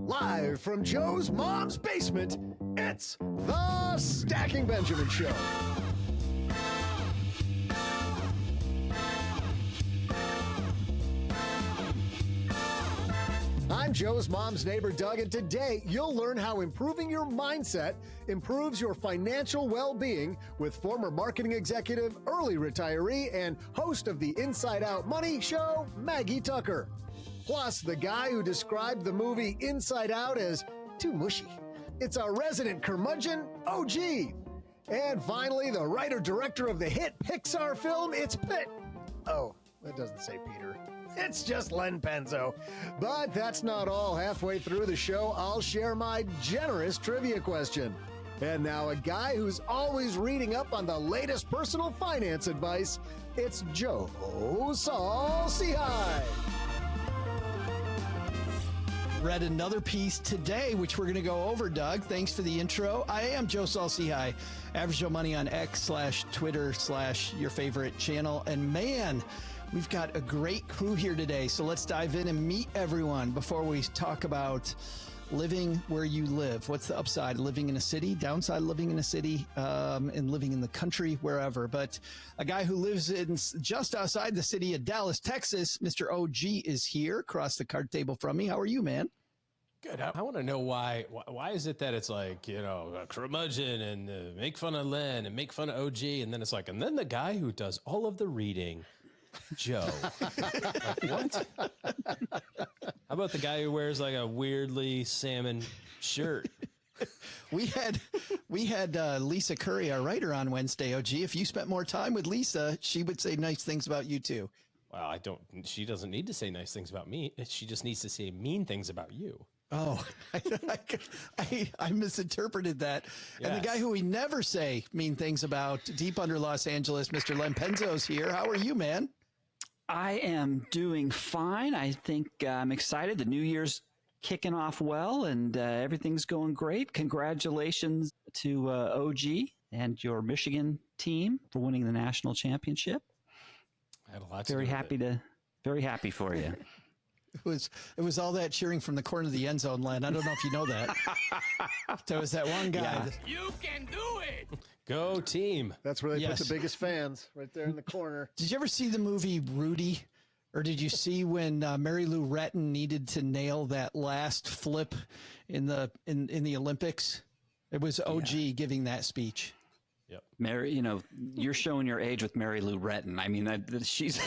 Live from Joe's mom's basement, it's the Stacking Benjamin Show. I'm Joe's mom's neighbor, Doug, and today you'll learn how improving your mindset improves your financial well-being with former marketing executive, early retiree, and host of the Inside Out Money Show, Maggie Tucker. Plus, the guy who described the movie Inside Out as too mushy. It's our resident curmudgeon, OG. And finally, the writer-director of the hit Pixar film, It's Pit. Oh, that doesn't say Peter. It's just Len Penzo. But that's not all. Halfway through the show, I'll share my generous trivia question. And now a guy who's always reading up on the latest personal finance advice, it's Joe Saul-Sehy. Read another piece today, which we're going to go over, Doug. Thanks for the intro. I am Joe Saul-Sehy, Average Joe Money on X/Twitter/your favorite channel. And man, we've got a great crew here today. So let's dive in and meet everyone before we talk about living where you live. What's the upside? Living in a city, downside living in a city, and living in the country, wherever. But a guy who lives in just outside the city of Dallas, Texas, Mr. OG is here across the card table from me. How are you, man? Good. I want to know why is it that it's like, a curmudgeon and make fun of Len and make fun of OG. And then it's like, and then the guy who does all of the reading, Joe. Like, what? How about the guy who wears like a weirdly salmon shirt? We had Lisa Curry, our writer, on Wednesday, OG. If you spent more time with Lisa, she would say nice things about you too. Well, she doesn't need to say nice things about me. She just needs to say mean things about you. Oh, I misinterpreted that. Yes. And the guy who we never say mean things about, deep under Los Angeles, Mr. Len Penzo's here. How are you, man? I am doing fine. I think I'm excited. The new year's kicking off well, and everything's going great. Congratulations to OG and your Michigan team for winning the national championship. I had a lot very happy for you. It was all that cheering from the corner of the end zone, Len. I don't know if you know that. There was that one guy. Yeah. You can do it. Go team. That's where they put the biggest fans, right there in the corner. Did you ever see the movie Rudy? Or did you see when Mary Lou Retton needed to nail that last flip in the Olympics? It was OG giving that speech. Yep. Mary, you're showing your age with Mary Lou Retton. I mean, she's...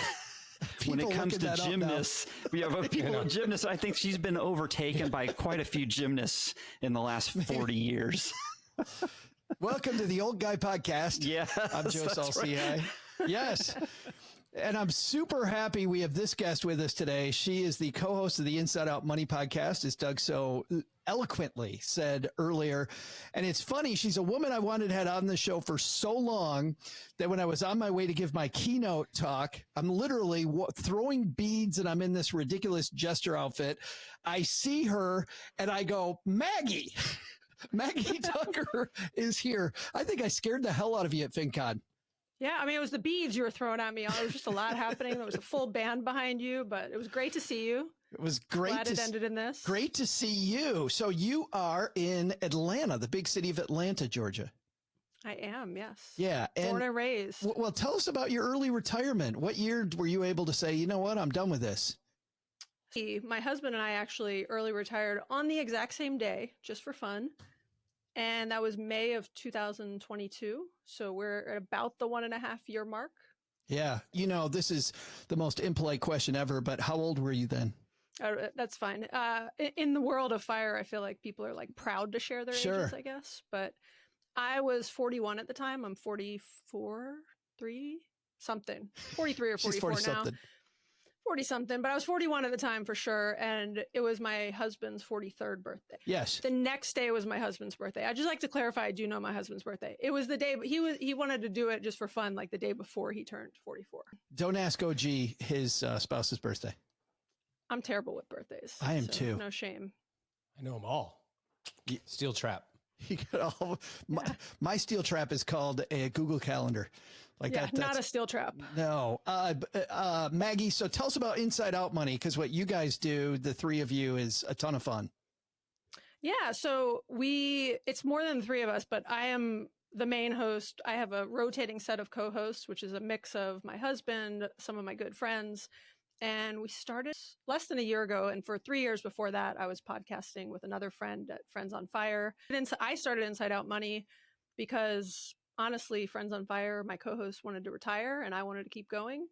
When it comes to gymnasts, gymnasts, I think she's been overtaken by quite a few gymnasts in the last 40 years. Welcome to the Old Guy Podcast. Yeah, I'm Joe Saul-Sehy. Right. Yes. And I'm super happy we have this guest with us today. She is the co-host of the Inside Out Money Podcast, as Doug so eloquently said earlier. And it's funny, she's a woman I wanted to have on the show for so long that when I was on my way to give my keynote talk, I'm literally throwing beads and I'm in this ridiculous jester outfit. I see her and I go, Maggie Tucker is here. I think I scared the hell out of you at FinCon. Yeah, I mean, it was the beads you were throwing at me. There was just a lot happening. There was a full band behind you, but it was great to see you. It was great. Glad it ended in this. Great to see you. So you are in Atlanta, the big city of Atlanta, Georgia. I am, yes. Yeah. Born and raised. Well, tell us about your early retirement. What year were you able to say, you know what, I'm done with this? My husband and I actually early retired on the exact same day, just for fun. And that was May of 2022. So we're at about the 1.5 year mark. Yeah. This is the most impolite question ever, but how old were you then? That's fine. In the world of fire, I feel like people are like proud to share their ages, I guess. But I was 41 at the time. I'm 44, 43 or 44 now. 40 something, but I was 41 at the time for sure. And it was my husband's 43rd birthday. Yes. The next day was my husband's birthday. I just like to clarify, I do know my husband's birthday. It was the day, but he wanted to do it just for fun, like the day before he turned 44. Don't ask OG his spouse's birthday. I'm terrible with birthdays. I am too. No shame. I know them all. Steel trap. My steel trap is called a Google Calendar. That's not a steel trap. No. Maggie, so tell us about Inside Out Money, because what you guys do, the three of you, is a ton of fun. Yeah, so it's more than three of us, but I am the main host. I have a rotating set of co-hosts, which is a mix of my husband, some of my good friends, and we started less than a year ago. And for 3 years before that, I was podcasting with another friend at Friends on Fire. And I started Inside Out Money because honestly, Friends on Fire, my co-host wanted to retire and I wanted to keep going.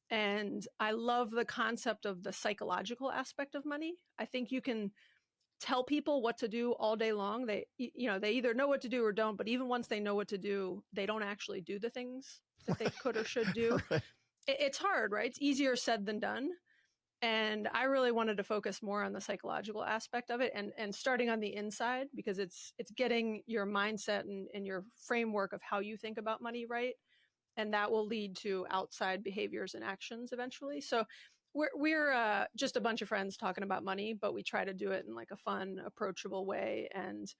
And I love the concept of the psychological aspect of money. I think you can tell people what to do all day long. They either know what to do or don't, but even once they know what to do, they don't actually do the things that they could or should do. Right. It's hard, right? It's easier said than done. And I really wanted to focus more on the psychological aspect of it and starting on the inside, because it's getting your mindset and your framework of how you think about money right. And that will lead to outside behaviors and actions eventually. So we're just a bunch of friends talking about money, but we try to do it in like a fun, approachable way and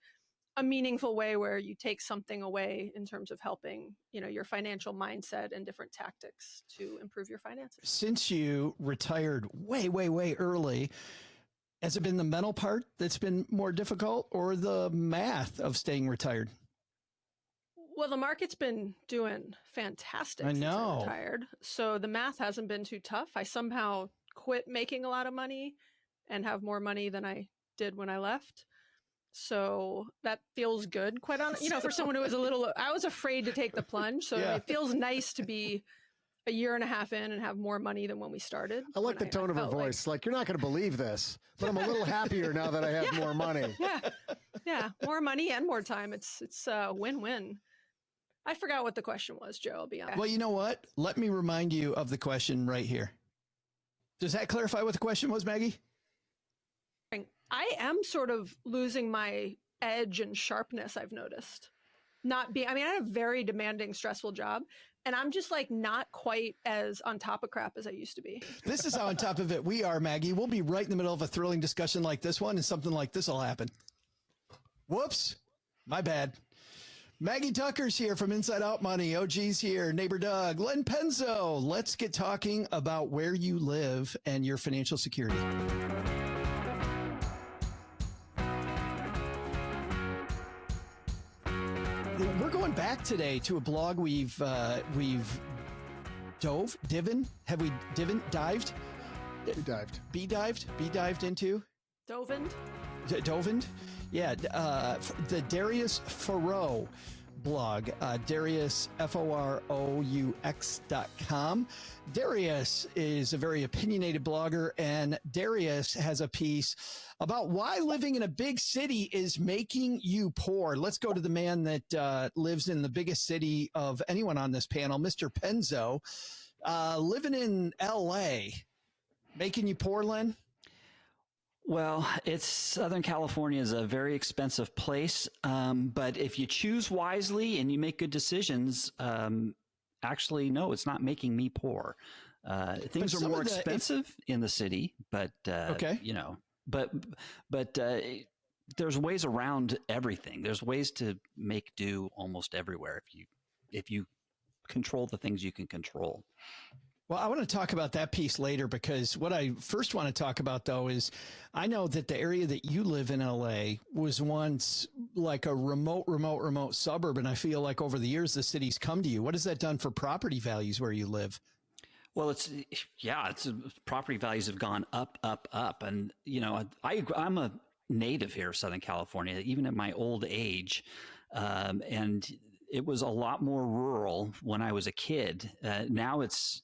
a meaningful way where you take something away in terms of helping, your financial mindset and different tactics to improve your finances. Since you retired way, way, way early, has it been the mental part that's been more difficult or the math of staying retired? Well, the market's been doing fantastic I since I know. retired. So the math hasn't been too tough. I somehow quit making a lot of money and have more money than I did when I left. So that feels good, quite honestly. For someone who was I was afraid to take the plunge. So Yeah. it feels nice to be a year and a half in and have more money than when we started. I like the tone of her voice. Like, you're not going to believe this, but I'm a little happier now that I have more money. Yeah. More money and more time. It's a win-win. I forgot what the question was, Joe. I'll be honest. Well, you know what? Let me remind you of the question right here. Does that clarify what the question was, Maggie? I am sort of losing my edge and sharpness, I've noticed. I had a very demanding, stressful job, and I'm just like not quite as on top of crap as I used to be. This is how on top of it we are, Maggie. We'll be right in the middle of a thrilling discussion like this one, and something like this will happen. Whoops. My bad. Maggie Tucker's here from Inside Out Money. OG's here. Neighbor Doug. Len Penzo. Let's get talking about where you live and your financial security. We're going back today to a blog we've dived? Have we dived? Be-dived into? Dovened? Yeah, the Darius Farou blog, Darius, FOROUX.com. Darius is a very opinionated blogger, and Darius has a piece about why living in a big city is making you poor. Let's go to the man that lives in the biggest city of anyone on this panel, Mr. Penzo. Living in L.A., making you poor, Len? Well, Southern California is a very expensive place, but if you choose wisely and you make good decisions, actually, no, it's not making me poor. Things are more expensive in the city, but okay. But there's ways around everything. There's ways to make do almost everywhere if you control the things you can control. Well, I want to talk about that piece later, because what I first want to talk about, though, is I know that the area that you live in, LA, was once like a remote suburb. And I feel like over the years, the city's come to you. What has that done for property values where you live? Well, property values have gone up. And, I'm a native here, Southern California, even at my old age. And it was a lot more rural when I was a kid. Now it's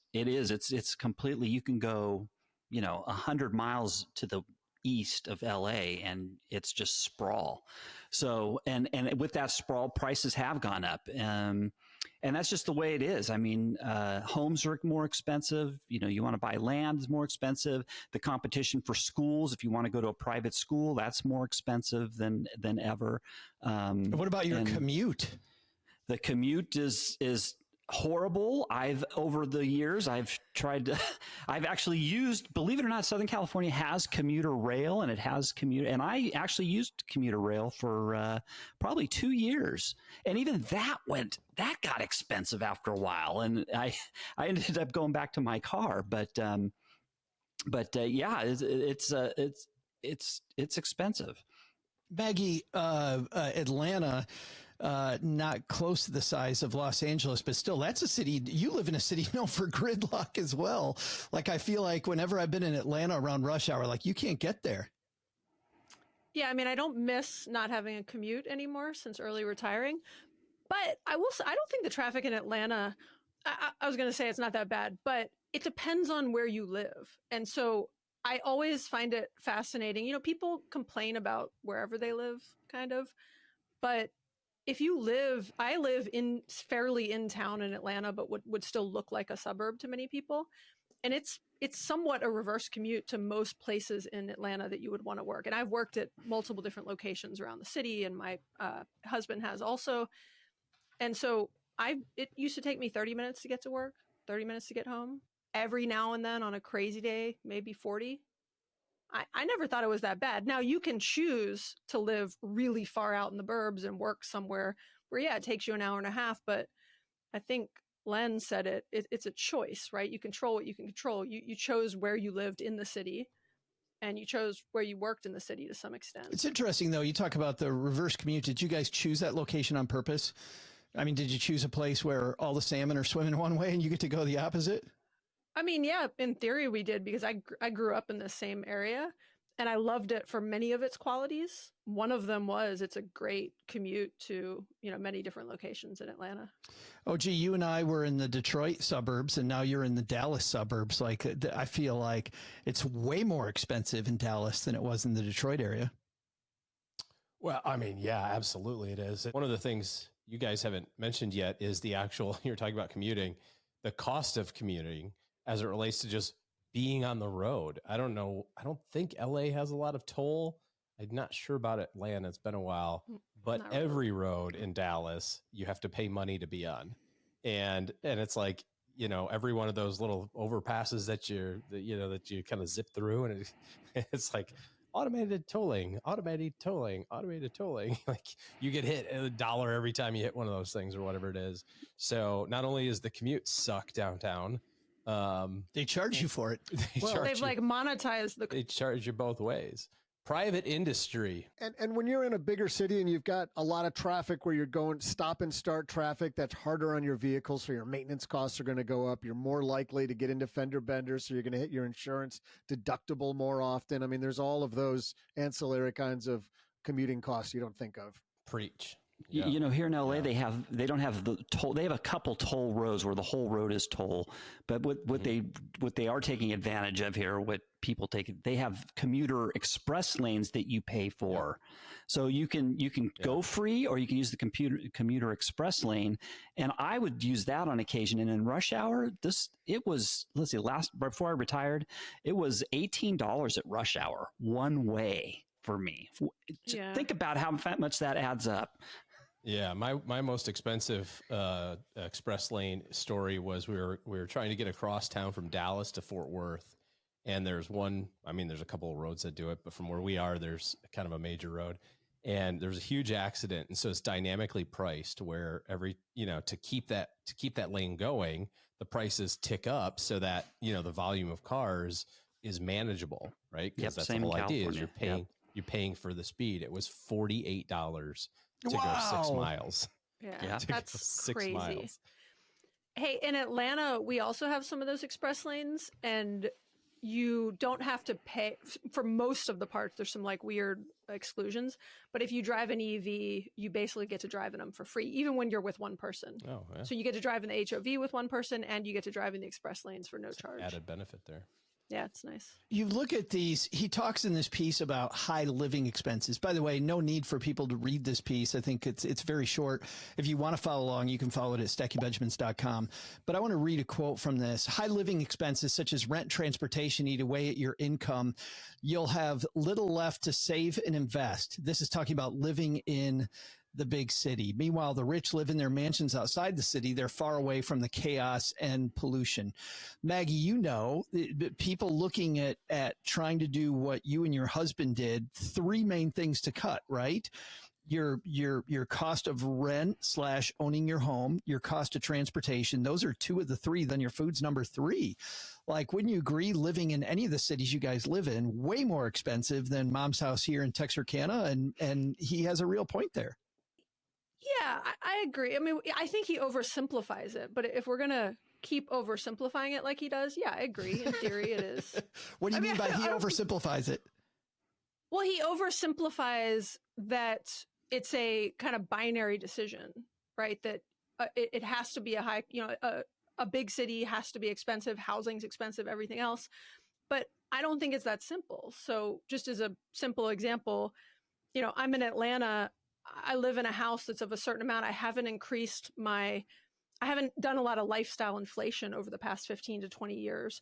completely, you can go, 100 miles to the east of LA and it's just sprawl. So, and with that sprawl, prices have gone up. And that's just the way it is. I mean, homes are more expensive. You want to buy land is more expensive. The competition for schools, if you want to go to a private school, that's more expensive than ever. What about your commute? The commute is horrible. Over the years, I've actually used, believe it or not, Southern California has commuter rail, and and I actually used commuter rail for probably 2 years. And even that got expensive after a while. And I ended up going back to my car, but yeah, it's expensive. Maggie, Atlanta, not close to the size of Los Angeles, but still, that's a city. You live in a city known for gridlock as well. Like, I feel like whenever I've been in Atlanta around rush hour, like, you can't get there. Yeah, I mean, I don't miss not having a commute anymore since early retiring. But I will say, I don't think the traffic in Atlanta, I was going to say it's not that bad, but it depends on where you live. And so I always find it fascinating. You know, people complain about wherever they live, kind of. But if you live, I live in fairly in town in Atlanta, but would still look like a suburb to many people. And it's somewhat a reverse commute to most places in Atlanta that you would want to work. And I've worked at multiple different locations around the city, and my husband has also. And so it used to take me 30 minutes to get to work, 30 minutes to get home. Every now and then on a crazy day, maybe 40. I never thought it was that bad. Now you can choose to live really far out in the burbs and work somewhere where, yeah, it takes you an hour and a half. But I think Len said it's a choice, right? You control what you can control. You chose where you lived in the city, and you chose where you worked in the city to some extent. It's interesting, though. You talk about the reverse commute. Did you guys choose that location on purpose? I mean, did you choose a place where all the salmon are swimming one way and you get to go the opposite? I mean, yeah, in theory we did, because I grew up in the same area and I loved it for many of its qualities. One of them was it's a great commute to, many different locations in Atlanta. Oh, gee, you and I were in the Detroit suburbs and now you're in the Dallas suburbs. Like, I feel like it's way more expensive in Dallas than it was in the Detroit area. Well, I mean, yeah, absolutely it is. One of the things you guys haven't mentioned yet is the actual, you're talking about commuting, the cost of commuting as it relates to just being on the road. I don't know. I don't think LA has a lot of toll. I'm not sure about Atlanta. It's been a while, but every road in Dallas, you have to pay money to be on. And it's like, every one of those little overpasses that you kind of zip through, and it's like automated tolling. Like, you get hit $1 every time you hit one of those things or whatever it is. So not only is the commute suck downtown, they charge you for it. They've like monetized they charge you both ways. Private industry. And when you're in a bigger city and you've got a lot of traffic where you're going stop and start traffic, that's harder on your vehicle. So your maintenance costs are going to go up. You're more likely to get into fender benders. So you're going to hit your insurance deductible more often. I mean, there's all of those ancillary kinds of commuting costs you don't think of. Preach. Yeah. Here in LA, they don't have the toll. They have a couple toll roads where the whole road is toll. But what they are taking advantage of here, what people take, they have commuter express lanes that you pay for. Yeah. So you can go free, or you can use the commuter express lane. And I would use that on occasion. And in rush hour, before I retired, it was $18 at rush hour one way for me. Yeah. Think about how much that adds up. Yeah, my most expensive express lane story was we were trying to get across town from Dallas to Fort Worth, and there's a couple of roads that do it, but from where we are, there's kind of a major road, and there's a huge accident, and so it's dynamically priced where to keep that lane going, the prices tick up so that the volume of cars is manageable, right? Because that's the whole idea is you're paying for the speed. It was $48. To go 6 miles. Yeah. That's crazy. 6 miles. Hey, in Atlanta, we also have some of those express lanes, and you don't have to pay for most of the parts. There's some like weird exclusions, but if you drive an EV, you basically get to drive in them for free, even when you're with one person. Oh, yeah. So you get to drive in the HOV with one person, and you get to drive in the express lanes for no charge. Added benefit there. Yeah, it's nice. You look at these, he talks in this piece about high living expenses. By the way, no need for people to read this piece. I think it's very short. If you want to follow along, you can follow it at StackyBenjamins.com. But I want to read a quote from this. High living expenses such as rent, transportation eat away at your income. You'll have little left to save and invest. This is talking about living in the big city. Meanwhile, the rich live in their mansions outside the city. They're far away from the chaos and pollution. Maggie, people looking at trying to do what you and your husband did, 3 main things to cut, right? your cost of rent / owning your home, your cost of transportation. Those are 2 of the 3. Then your food's number 3. Like, wouldn't you agree, living in any of the cities you guys live in, way more expensive than Mom's house here in Texarkana? And he has a real point there. Yeah, I agree. I mean, I think he oversimplifies it, but if we're going to keep oversimplifying it like he does, yeah, I agree. In theory, it is. What do you mean by he oversimplifies it? Well, he oversimplifies that it's a kind of binary decision, right? That it has to be a high, a big city has to be expensive, housing's expensive, everything else. But I don't think it's that simple. So just as a simple example, I'm in Atlanta. I live in a house that's of a certain amount. I haven't done a lot of lifestyle inflation over the past 15 to 20 years.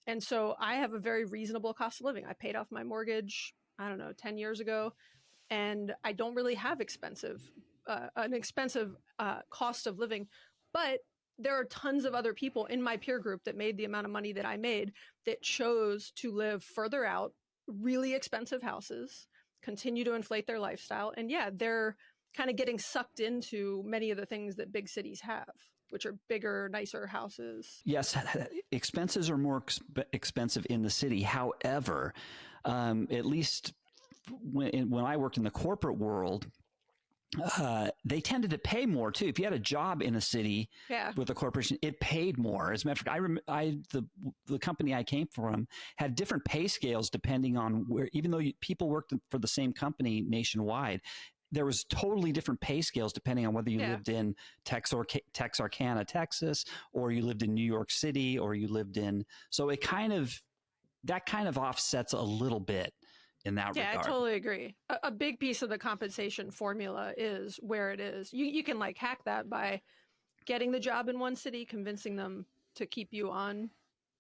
And so I have a very reasonable cost of living. I paid off my mortgage, 10 years ago. And I don't really have an expensive cost of living. But there are tons of other people in my peer group that made the amount of money that I made that chose to live further out, really expensive houses, continue to inflate their lifestyle. And yeah, they're kind of getting sucked into many of the things that big cities have, which are bigger, nicer houses. Yes, expenses are more expensive in the city. However, at least when I worked in the corporate world, they tended to pay more too. If you had a job in a city with a corporation, it paid more. As a matter of fact, the company I came from had different pay scales depending on where, even though people worked for the same company nationwide, there was totally different pay scales depending on whether you lived in Texarkana, Texas, or you lived in New York City, or you lived in, so that kind of offsets a little bit in that regard. Yeah, I totally agree. A big piece of the compensation formula is where it is. You can like hack that by getting the job in one city, convincing them to keep you on,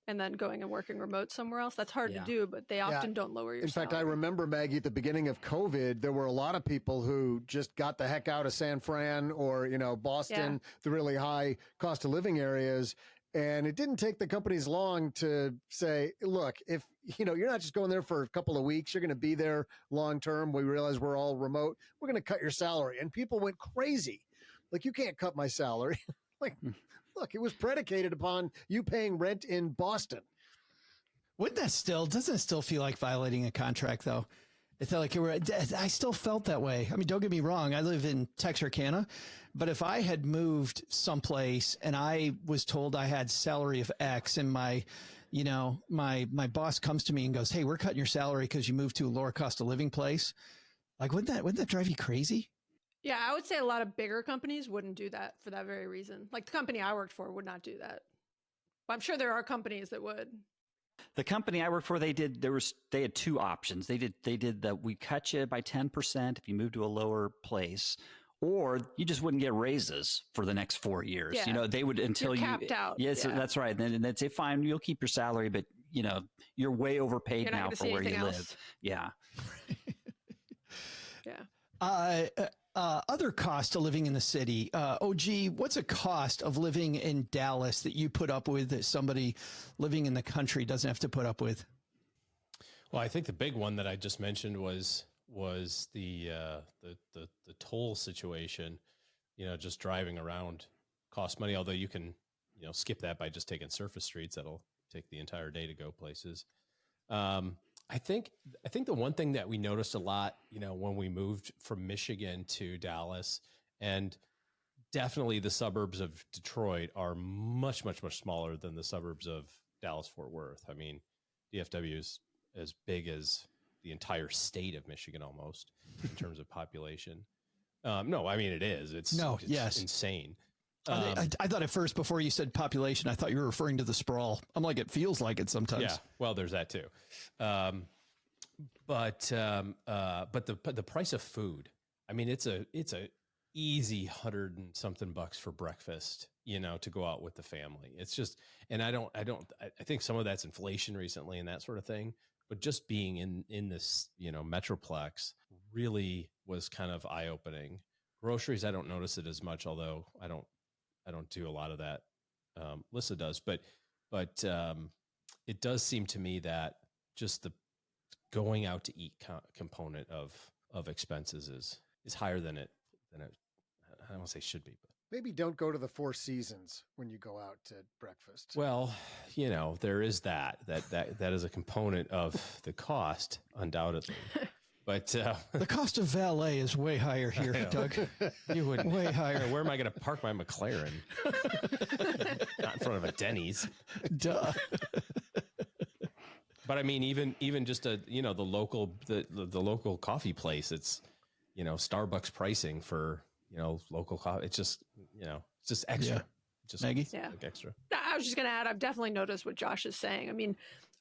and then going and working remote somewhere else. That's hard to do, but they often don't lower your salary. In fact, I remember, Maggie, at the beginning of COVID, there were a lot of people who just got the heck out of San Fran or, Boston, the really high cost of living areas. And it didn't take the companies long to say, look, if you're not just going there for a couple of weeks, you're going to be there long term. We realize we're all remote. We're going to cut your salary. And people went crazy. Like, you can't cut my salary. Like, look, it was predicated upon you paying rent in Boston. Doesn't it still feel like violating a contract though? It felt like I still felt that way. I mean, don't get me wrong. I live in Texarkana, but if I had moved someplace and I was told I had salary of X and my boss comes to me and goes, "Hey, we're cutting your salary because you moved to a lower cost of living place." Like, wouldn't that drive you crazy? Yeah, I would say a lot of bigger companies wouldn't do that for that very reason. Like the company I worked for would not do that. But I'm sure there are companies that would. The company I worked for, they had 2 options. They did that we cut you by 10% if you move to a lower place, or you just wouldn't get raises for the next 4 years. Yeah. They would until you're capped out. Yes, that's right. And then they'd say, fine, you'll keep your salary, but you're way overpaid now for where you live. Yeah. Yeah. Other cost of living in the city. OG, what's a cost of living in Dallas that you put up with that somebody living in the country doesn't have to put up with? Well, I think the big one that I just mentioned was the toll situation. Just driving around costs money, although you can skip that by just taking surface streets. That'll take the entire day to go places. I think the one thing that we noticed a lot, when we moved from Michigan to Dallas, and definitely the suburbs of Detroit are much, much, much smaller than the suburbs of Dallas-Fort Worth. I mean, DFW is as big as the entire state of Michigan almost in terms of population. No, I mean, it is. It's insane. I thought at first, before you said population, I thought you were referring to the sprawl. I'm like, it feels like it sometimes. Yeah, well, there's that too. But the price of food, I mean, it's a easy $100 and something for breakfast, to go out with the family. It's just, and I think some of that's inflation recently and that sort of thing, but just being in this, Metroplex really was kind of eye-opening. Groceries, I don't notice it as much, although I don't do a lot of that. Lissa does, but it does seem to me that just the going out to eat component of expenses is higher than it, I don't want to say should be, but Maybe don't go to the Four Seasons when you go out to breakfast. well, there is that is a component of the cost, undoubtedly. But the cost of valet is way higher here, Doug. You wouldn't. Way higher. Where am I going to park my McLaren? Not in front of a Denny's. Duh. But I mean, even just the local coffee place, it's Starbucks pricing for local coffee. It's just it's just extra. Yeah. Just Maggie? like extra. I was just going to add, I've definitely noticed what Josh is saying. I mean,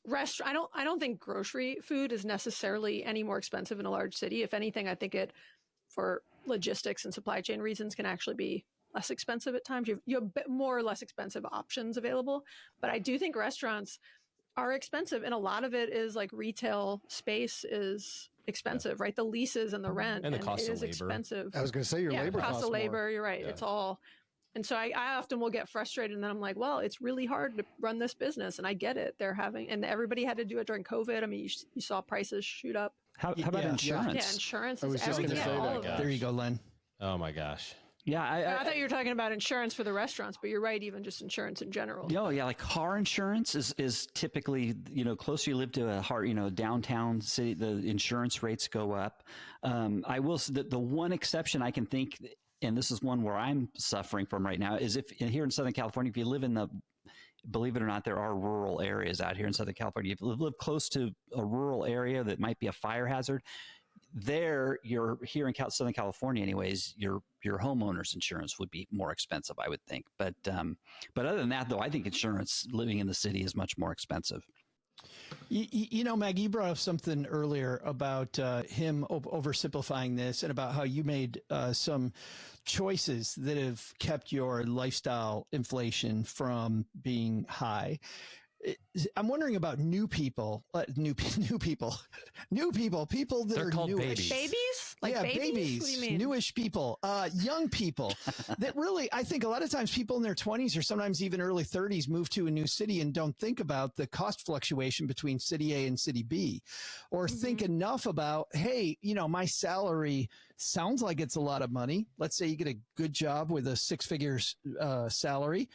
I don't think grocery food is necessarily any more expensive in a large city. If anything, I think it, for logistics and supply chain reasons, can actually be less expensive at times. You have a bit more or less expensive options available. But I do think restaurants are expensive, and a lot of it is like retail space is expensive, right? The leases and the rent, and the cost of labor. Expensive. I was going to say your labor cost costs of labor. more. You're right. Yeah. It's all. And so I often will get frustrated, and then I'm like, well, it's really hard to run this business, and I get it. And everybody had to do it during COVID. I mean, you saw prices shoot up. How about insurance? Yeah, insurance I is was just everything. gonna say Yeah, all that. of it. There you go, Len. Oh my gosh. Yeah, I thought you were talking about insurance for the restaurants, but you're right, even just insurance in general. Yeah, like car insurance is typically, closer you live to a hard, downtown city, the insurance rates go up. I will say that the one exception I can think, and this is one where I'm suffering from right now, is if here in Southern California, if you live in believe it or not, there are rural areas out here in Southern California. If you live close to a rural area that might be a fire hazard, here in Southern California, anyways, your homeowner's insurance would be more expensive, I would think. But other than that, though, I think insurance living in the city is much more expensive. Maggie, you brought up something earlier about him oversimplifying this and about how you made some choices that have kept your lifestyle inflation from being high. I'm wondering about new people that They're are called newish. babies. Babies? Like yeah, babies? What do you mean? Newish people, young people that really, I think a lot of times people in their 20s or sometimes even early 30s move to a new city and don't think about the cost fluctuation between city A and city B, or think enough about, hey, my salary sounds like it's a lot of money. Let's say you get a good job with a 6-figure salary.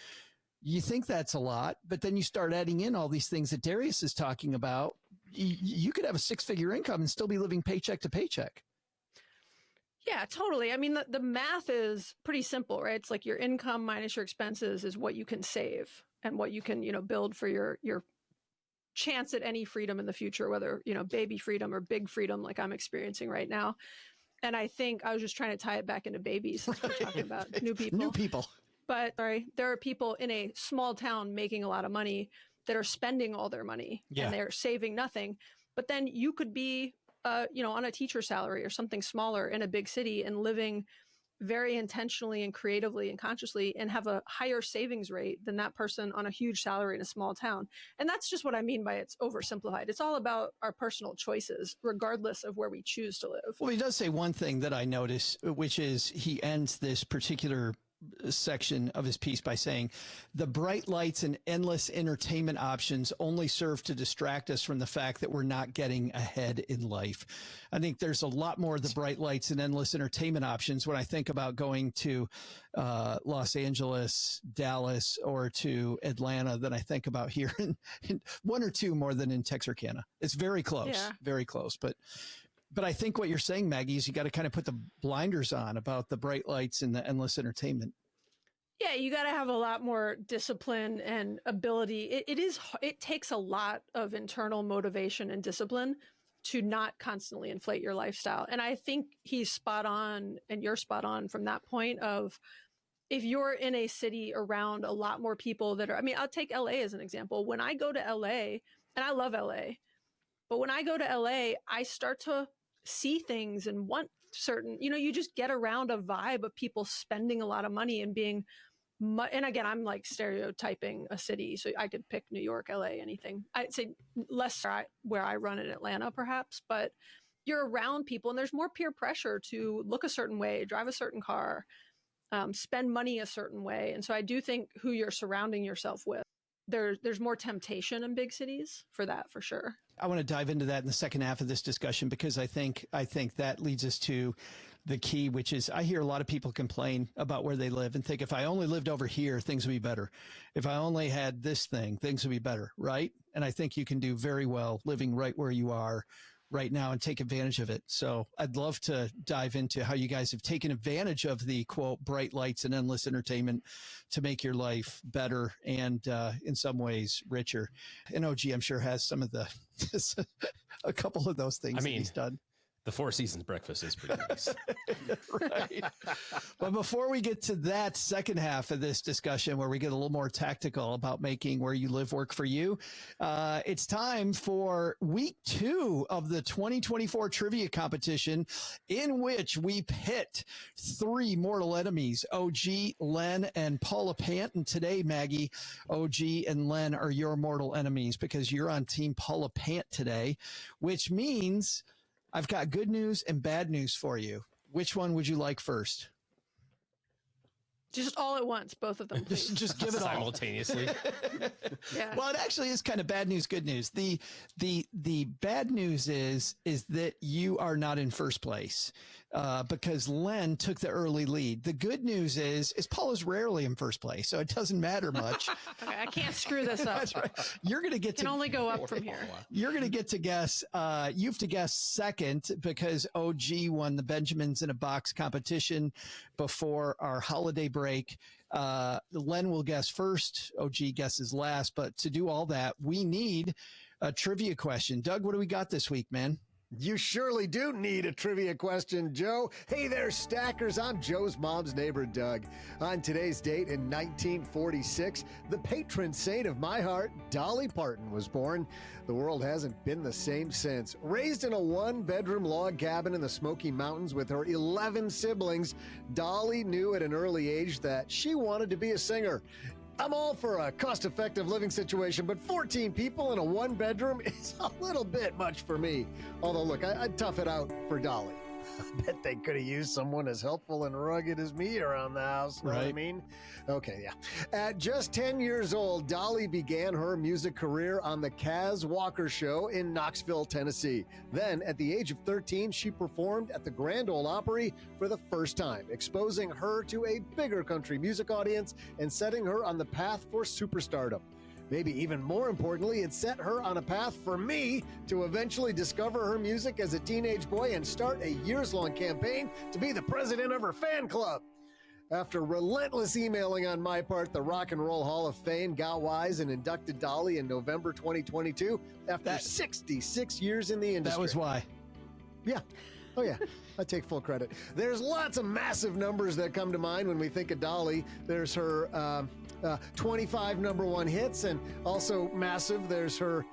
You think that's a lot, but then you start adding in all these things that Darius is talking about. You could have a 6-figure income and still be living paycheck to paycheck. Yeah, totally. I mean, the math is pretty simple, right? It's like your income minus your expenses is what you can save and what you can, build for your chance at any freedom in the future, whether, baby freedom or big freedom like I'm experiencing right now. And I think I was just trying to tie it back into babies since we're talking about new people. New people. But there are people in a small town making a lot of money that are spending all their money and they're saving nothing. But then you could be, on a teacher salary or something smaller in a big city and living very intentionally and creatively and consciously and have a higher savings rate than that person on a huge salary in a small town. And that's just what I mean by it's oversimplified. It's all about our personal choices, regardless of where we choose to live. Well, he does say one thing that I notice, which is he ends this particular section of his piece by saying the bright lights and endless entertainment options only serve to distract us from the fact that we're not getting ahead in life. I think there's a lot more of the bright lights and endless entertainment options when I think about going to Los Angeles, Dallas, or to Atlanta than I think about here in one or two more than in Texarkana. It's very close, very close. But I think what you're saying, Maggie, is you got to kind of put the blinders on about the bright lights and the endless entertainment. Yeah, you got to have a lot more discipline and ability. It takes a lot of internal motivation and discipline to not constantly inflate your lifestyle. And I think he's spot on, and you're spot on from that point of, if you're in a city around a lot more people that are, I'll take LA as an example. When I go to LA, and I love LA, but when I go to LA, I start to see things and want certain, you just get around a vibe of people spending a lot of money and being, and again, I'm like stereotyping a city. So I could pick New York, LA, anything. I'd say less where I run in Atlanta, perhaps, but you're around people and there's more peer pressure to look a certain way, drive a certain car, spend money a certain way. And so I do think who you're surrounding yourself with there's more temptation in big cities for that, for sure. I want to dive into that in the second half of this discussion, because I think that leads us to the key, which is I hear a lot of people complain about where they live and think, if I only lived over here, things would be better. If I only had this thing, things would be better, right? And I think you can do very well living right where you are right now and take advantage of it. So I'd love to dive into how you guys have taken advantage of the, quote, bright lights and endless entertainment to make your life better and in some ways richer. And OG, I'm sure, has some of the a couple of those things that he's done. The Four Seasons breakfast is pretty nice. Right. But before we get to that second half of this discussion, where we get a little more tactical about making where you live work for you, it's time for week 2 of the 2024 trivia competition, in which we pit 3 mortal enemies, OG, Len, and Paula Pant. And today, Maggie, OG, and Len are your mortal enemies because you're on Team Paula Pant today, which means I've got good news and bad news for you. Which one would you like first? Just all at once, both of them, please. Just give it simultaneously. Yeah. Well, it actually is kind of bad news, good news. The bad news is that you are not in first place because Len took the early lead. The good news is Paula's rarely in first place, so it doesn't matter much. Okay, I can't screw this up. That's right. You're going to get Can only go up from here. You're going to get to guess. You have to guess second because OG won the Benjamins in a Box competition before our holiday break. Len will guess first. OG guesses last. But to do all that, we need a trivia question. Doug, what do we got this week, man? You surely do need a trivia question, Joe. Hey there, stackers. I'm Joe's mom's neighbor, Doug. On today's date in 1946, the patron saint of my heart, Dolly Parton, was born. The world hasn't been the same since. Raised in a 1-bedroom log cabin in the Smoky Mountains with her 11 siblings, Dolly knew at an early age that she wanted to be a singer. I'm all for a cost-effective living situation, but 14 people in a 1-bedroom is a little bit much for me. Although, look, I'd tough it out for Dolly. I bet they could have used someone as helpful and rugged as me around the house. Know what I mean? Okay, yeah. At just 10 years old, Dolly began her music career on the Kaz Walker Show in Knoxville, Tennessee. Then, at the age of 13, she performed at the Grand Ole Opry for the first time, exposing her to a bigger country music audience and setting her on the path for superstardom. Maybe even more importantly, it set her on a path for me to eventually discover her music as a teenage boy and start a years-long campaign to be the president of her fan club. After relentless emailing on my part, the Rock and Roll Hall of Fame got wise and inducted Dolly in November 2022 after 66 years in the industry. That was why. Yeah. Oh, yeah. I take full credit. There's lots of massive numbers that come to mind when we think of Dolly. There's her 25 number 1 hits, and also massive, there's her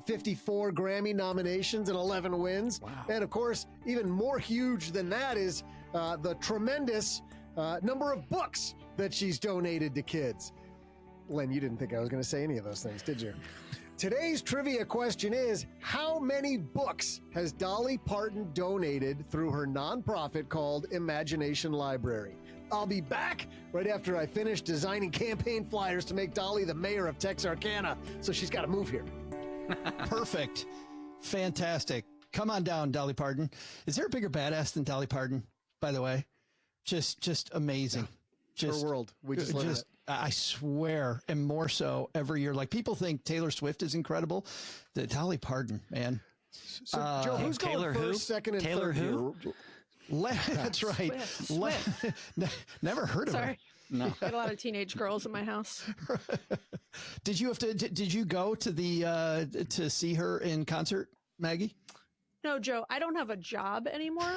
54 Grammy nominations and 11 wins. Wow. And, of course, even more huge than that is the tremendous number of books that she's donated to kids. Len, you didn't think I was going to say any of those things, did you? Today's trivia question is, how many books has Dolly Parton donated through her nonprofit called Imagination Library? I'll be back right after I finish designing campaign flyers to make Dolly the mayor of Texarkana, so she's got to move here. Perfect. Fantastic. Come on down, Dolly Parton. Is there a bigger badass than Dolly Parton, by the way? Just amazing. Her world. We just love it. I swear, and more so every year. Like, people think Taylor Swift is incredible. The Dolly Parton, man. So, Joe, who's Taylor going who? first, second, and Taylor third who? here? That's right. Never heard of her. Sorry. No. I had a lot of teenage girls in my house. Did you go to the to see her in concert, Maggie? No, Joe, I don't have a job anymore.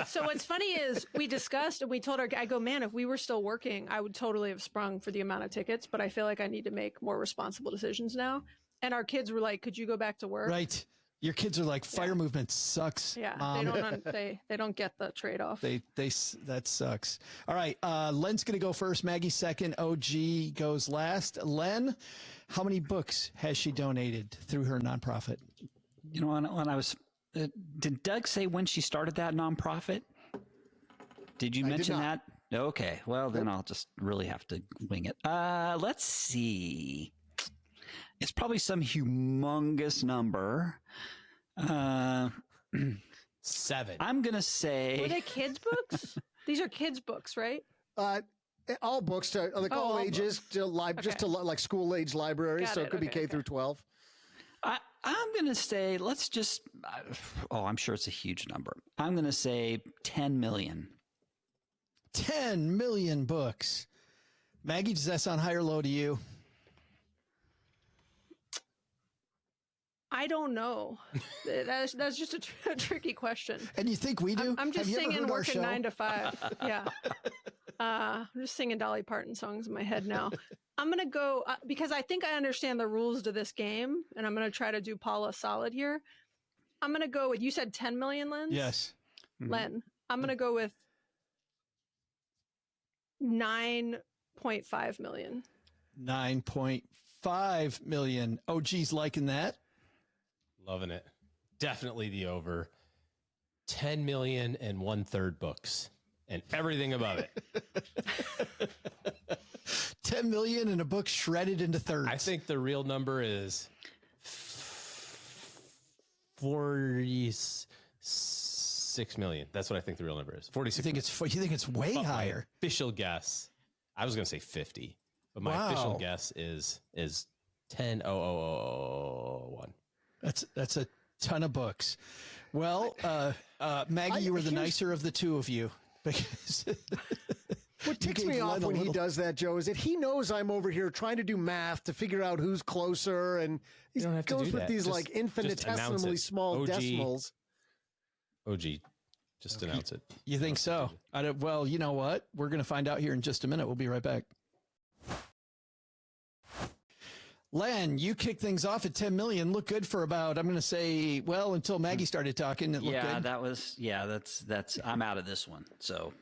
So what's funny is we discussed and we told her, I go, man, if we were still working, I would totally have sprung for the amount of tickets, but I feel like I need to make more responsible decisions now. And our kids were like, could you go back to work? Right. Your kids are like, fire movement sucks. Yeah, Mom. they don't get the trade-off. That sucks. All right, Len's going to go first. Maggie second. OG goes last. Len, how many books has she donated through her nonprofit? You know, when I was, did Doug say when she started that nonprofit? Did you mention that? Okay, well then I'll just really have to wing it. Let's see. It's probably some humongous number. 7. I'm going to say... Were they kids' books? These are kids' books, right? All books to like all ages books. to just to like school age libraries. Got So it. it could be K through 12. I'm going to say, let's just... I'm sure it's a huge number. I'm going to say 10 million. 10 million books. Maggie, does that sound high or low to you? I don't know. That's just a tricky question. And you think we do? I'm just Have you ever singing heard our working show? 9 to 5. Yeah. I'm just singing Dolly Parton songs in my head now. I'm going to go because I think I understand the rules to this game, and I'm going to try to do Paula solid here. I'm going to go with, you said 10 million, Len? Yes. Len. I'm going to go with 9.5 million. 9.5 million. OG's liking that. Loving it. Definitely the over. 10 million and 1/3 books and everything above it. 10 million and a book shredded into thirds. I think the real number is 46 million. That's what I think the real number is. 46. You think it's way But my higher. official guess, I was going to say 50, but my official guess is 10,000,001. That's a ton of books. Well, Maggie, you were the nicer of the two of you. Because What ticks me off when he does that, Joe, is that he knows I'm over here trying to do math to figure out who's closer, and he don't have to goes do with that. these Just- like just announce infinitesimally it. small OG. decimals. OG, just announce it. you think so? Well, you know what? We're going to find out here in just a minute. We'll be right back. Len, you kicked things off at 10 million. Look good for about, I'm going to say, well, until Maggie started talking, it looked good. That's I'm out of this one. So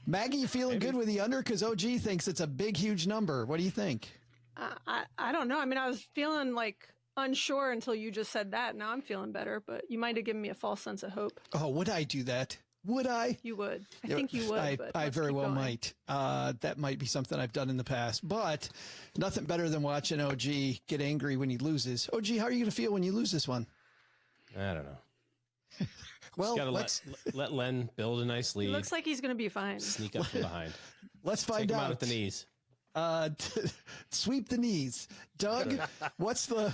Maggie, you feeling good with the under? Because OG thinks it's a big, huge number. What do you think? I don't know. I mean, I was feeling like unsure until you just said that. Now I'm feeling better, but you might have given me a false sense of hope. Oh, would I do that? Would I? You would. I think you would. But I let's very keep well going. might. That might be something I've done in the past, but nothing better than watching OG get angry when he loses. OG, how are you going to feel when you lose this one? I don't know. Well, Just gotta let Len build a nice lead. He looks like he's going to be fine. Sneak up from behind. let's Take find him out out. at the knees. Sweep the knees. Doug, who's going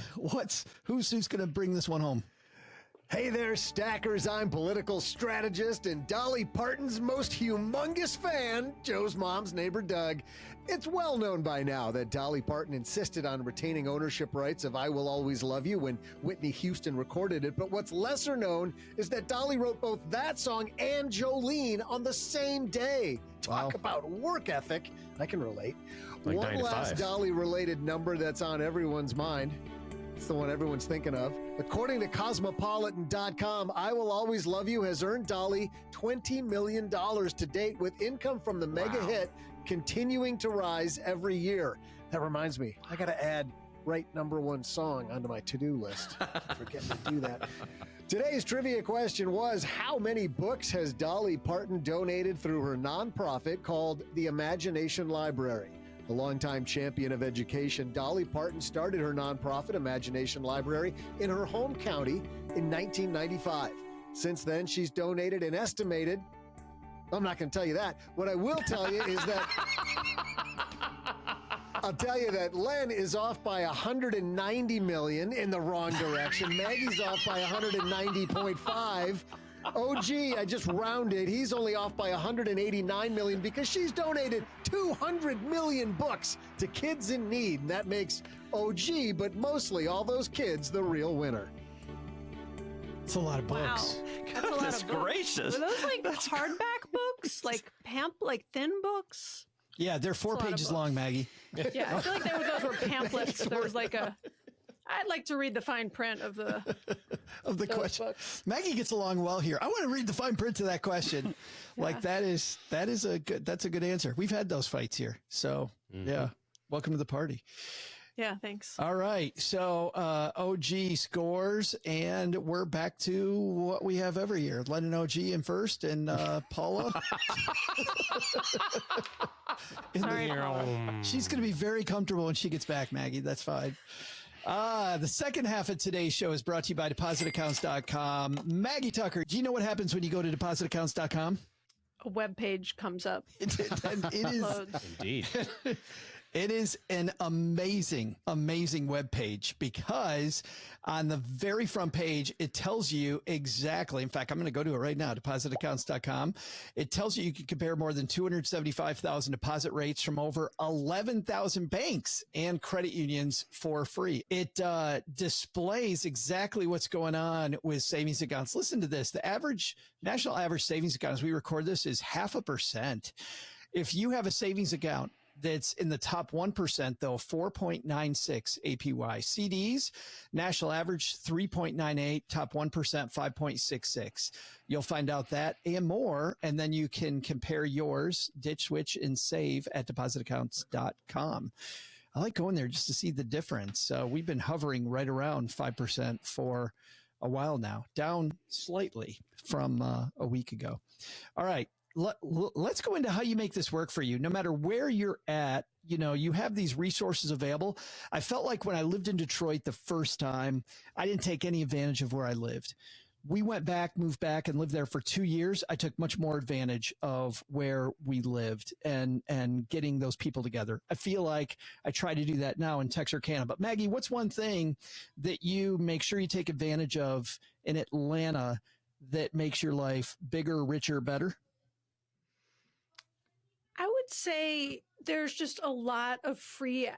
to bring this one home? Hey there, stackers. I'm political strategist and Dolly Parton's most humongous fan, Joe's mom's neighbor, Doug. It's well known by now that Dolly Parton insisted on retaining ownership rights of I Will Always Love You when Whitney Houston recorded it. But what's lesser known is that Dolly wrote both that song and Jolene on the same day. Talk about work ethic. I can relate. Like One 9 to last 5. Dolly-related number that's on everyone's mind. It's the one everyone's thinking of. According to Cosmopolitan.com, I Will Always Love You has earned Dolly $20 million to date, with income from the mega hit continuing to rise every year. That reminds me, I got to add right #1 song onto my to-do list. I'm forgetting to do that. Today's trivia question was, how many books has Dolly Parton donated through her nonprofit called the Imagination Library? A longtime champion of education, Dolly Parton started her nonprofit Imagination Library in her home county in 1995. Since then, she's donated an estimated, I'm not going to tell you that. What I will tell you is that I'll tell you that Len is off by 190 million in the wrong direction. Maggie's off by 190.5. OG, I just rounded. He's only off by 189 million because she's donated 200 million books to kids in need. And that makes OG, but mostly all those kids, the real winner. It's a lot of Wow. books. That's a lot Goodness of books. gracious. Were those like hardback books? Like thin books? Yeah, they're 4 That's a lot of pages books. long, Maggie. Yeah, I feel like those were pamphlets. There was like I'd like to read the fine print of the those question. books. Maggie gets along well here. I want to read the fine print to that question. Like that's a good answer. We've had those fights here. So yeah. Welcome to the party. Yeah, thanks. All right. So OG scores, and we're back to what we have every year. Len and OG in first, and Paula. Sorry, Paula. She's going to be very comfortable when she gets back, Maggie. That's fine. The second half of today's show is brought to you by depositaccounts.com. Maggie Tucker, do you know what happens when you go to depositaccounts.com? A web page comes up. It is Indeed. It is an amazing, amazing web page because on the very front page, it tells you exactly. In fact, I'm going to go to it right now, depositaccounts.com. It tells you can compare more than 275,000 deposit rates from over 11,000 banks and credit unions for free. It displays exactly what's going on with savings accounts. Listen to this. The national average savings account, as we record this, is 0.5%. If you have a savings account that's in the top 1%, though, 4.96 APY. CDs, national average 3.98, top 1%, 5.66. You'll find out that and more, and then you can compare yours, ditch, switch, and save at depositaccounts.com. I like going there just to see the difference. We've been hovering right around 5% for a while now, down slightly from a week ago. All right. Let's go into how you make this work for you. No matter where you're at, you have these resources available. I felt like when I lived in Detroit the first time, I didn't take any advantage of where I lived. We moved back and lived there for 2 years. I took much more advantage of where we lived and getting those people together. I feel like I try to do that now in Texarkana. But Maggie, what's one thing that you make sure you take advantage of in Atlanta that makes your life bigger, richer, better? I would say there's just a lot of free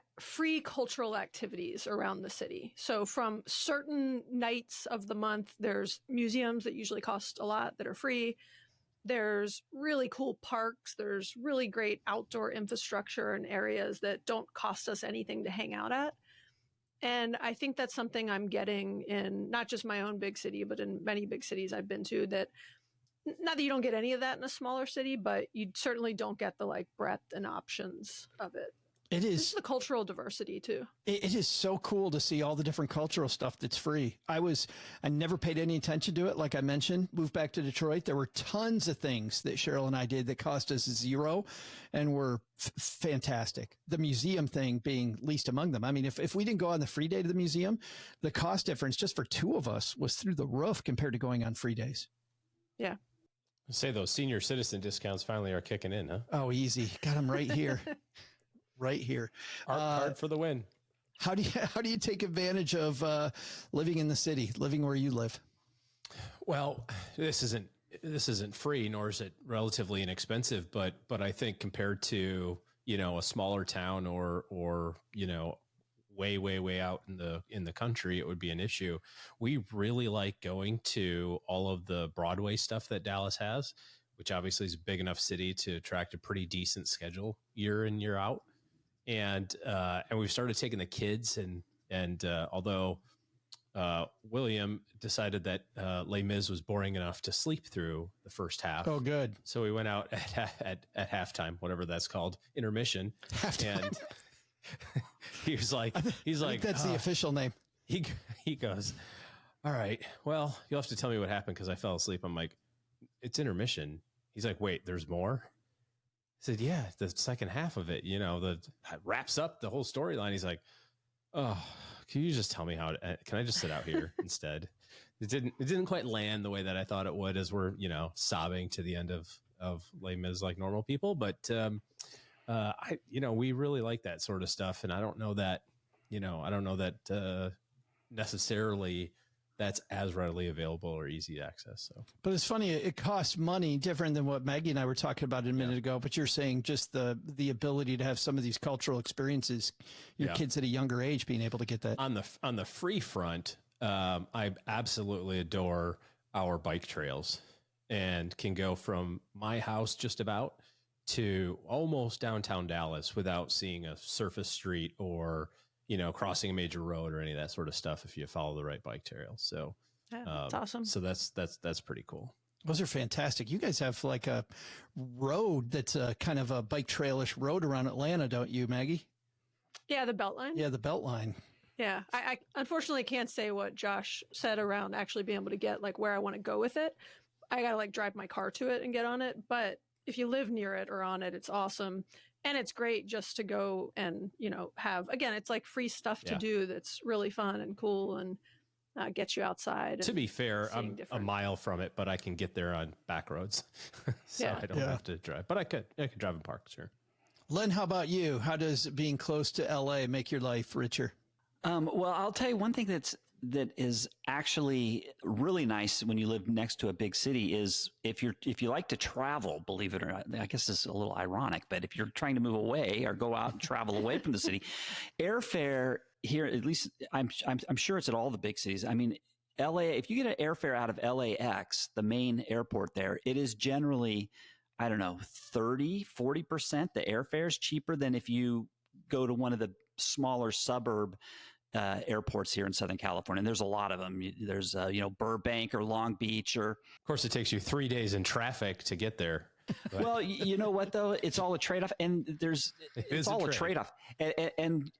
cultural activities around the city. So from certain nights of the month, there's museums that usually cost a lot that are free. There's really cool parks. There's really great outdoor infrastructure and areas that don't cost us anything to hang out at. And I think that's something I'm getting in not just my own big city, but in many big cities I've been to, that not that you don't get any of that in a smaller city, but you certainly don't get the breadth and options of it. It is the cultural diversity too. It is so cool to see all the different cultural stuff that's free. I never paid any attention to it. Like I mentioned, moved back to Detroit. There were tons of things that Cheryl and I did that cost us zero and were fantastic. The museum thing being least among them. I mean, if we didn't go on the free day to the museum, the cost difference just for two of us was through the roof compared to going on free days. Yeah. Say those senior citizen discounts finally are kicking in, huh? Oh, easy. Got them right here. Right here. Art card for the win. How do you take advantage of living in the city, living where you live? Well, this isn't free, nor is it relatively inexpensive, but I think compared to, a smaller town or way out in the country, it would be an issue. We really like going to all of the Broadway stuff that Dallas has, which obviously is a big enough city to attract a pretty decent schedule year in, year out. And we've started taking the kids and although William decided that Les Mis was boring enough to sleep through the first half. Oh, good. So we went out at halftime, whatever that's called, intermission. Halftime. And he's like, that's the official name. He goes, all right, well, you'll have to tell me what happened because I fell asleep. I'm like, it's intermission. He's like, wait, there's more? I said, yeah, the second half of it, wraps up the whole storyline. He's like, oh, can you just tell me can I just sit out here instead? It didn't quite land the way that I thought it would as we're, sobbing to the end of Les Mis like normal people. But, we really like that sort of stuff. And I don't know that necessarily that's as readily available or easy to access. So, but it's funny, it costs money different than what Maggie and I were talking about a minute ago, but you're saying just the ability to have some of these cultural experiences, your kids at a younger age being able to get that. On the free front, I absolutely adore our bike trails and can go from my house just about to almost downtown Dallas without seeing a surface street or, crossing a major road or any of that sort of stuff if you follow the right bike trail. So that's awesome. So that's pretty cool. Those are fantastic. You guys have like a road that's a kind of a bike trailish road around Atlanta, don't you, Maggie? Yeah, the Beltline. Yeah, the Beltline. Yeah, I unfortunately can't say what Josh said around actually being able to get where I want to go with it. I got to drive my car to it and get on it. But if you live near it or on it, it's awesome. And it's great just to go and, have, again, it's like free stuff to do that's really fun and cool and gets you outside. To be fair, I'm different. a mile from it, but I can get there on back roads. So I don't have to drive, but I could drive and park, sure. Len, how about you? How does being close to LA make your life richer? Well, I'll tell you one thing that is actually really nice when you live next to a big city is if you like to travel, believe it or not. I guess this is a little ironic, but if you're trying to move away or go out and travel away from the city, airfare here, at least I'm sure it's at all the big cities. I mean, LA, if you get an airfare out of LAX, the main airport there, it is generally, I don't know, 30-40%. The airfare is cheaper than if you go to one of the smaller suburb airports here in Southern California. And there's a lot of them. There's, Burbank or Long Beach or. Of course, it takes you 3 days in traffic to get there. Well, you know what, though? It's all a trade-off. And it's all a trade-off. And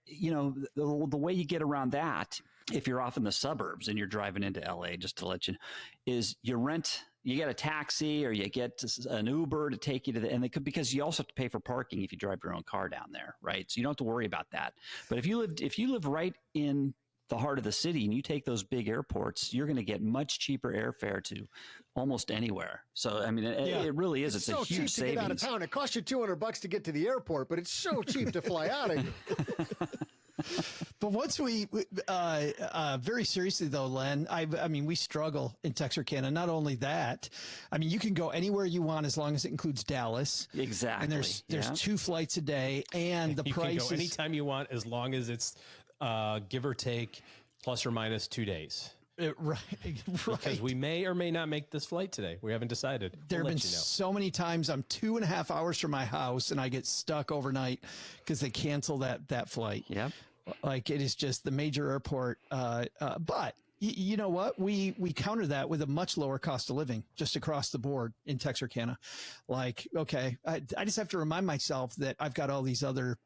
the way you get around that, if you're off in the suburbs and you're driving into LA, just to let you know, is you get a taxi or you get an Uber to take you to because you also have to pay for parking if you drive your own car down there, right? So you don't have to worry about that. But if you live right in the heart of the city and you take those big airports, you're going to get much cheaper airfare to almost anywhere. So, I mean, it really is. It's so a huge cheap savings. To get out of town. It costs you $200 to get to the airport, but it's so cheap to fly out of here. But once very seriously though, Len, I mean, we struggle in Texarkana. Not only that, I mean, you can go anywhere you want as long as it includes Dallas. Exactly. And there's 2 flights a day, and the price can go anytime you want as long as it's give or take plus or minus 2 days. Right. Because we may or may not make this flight today. We haven't decided. There have been so many times I'm 2.5 hours from my house and I get stuck overnight because they cancel that flight. Yeah. Like it is just the major airport. But you know what? We counter that with a much lower cost of living just across the board in Texarkana. Like, okay, I just have to remind myself that I've got all these other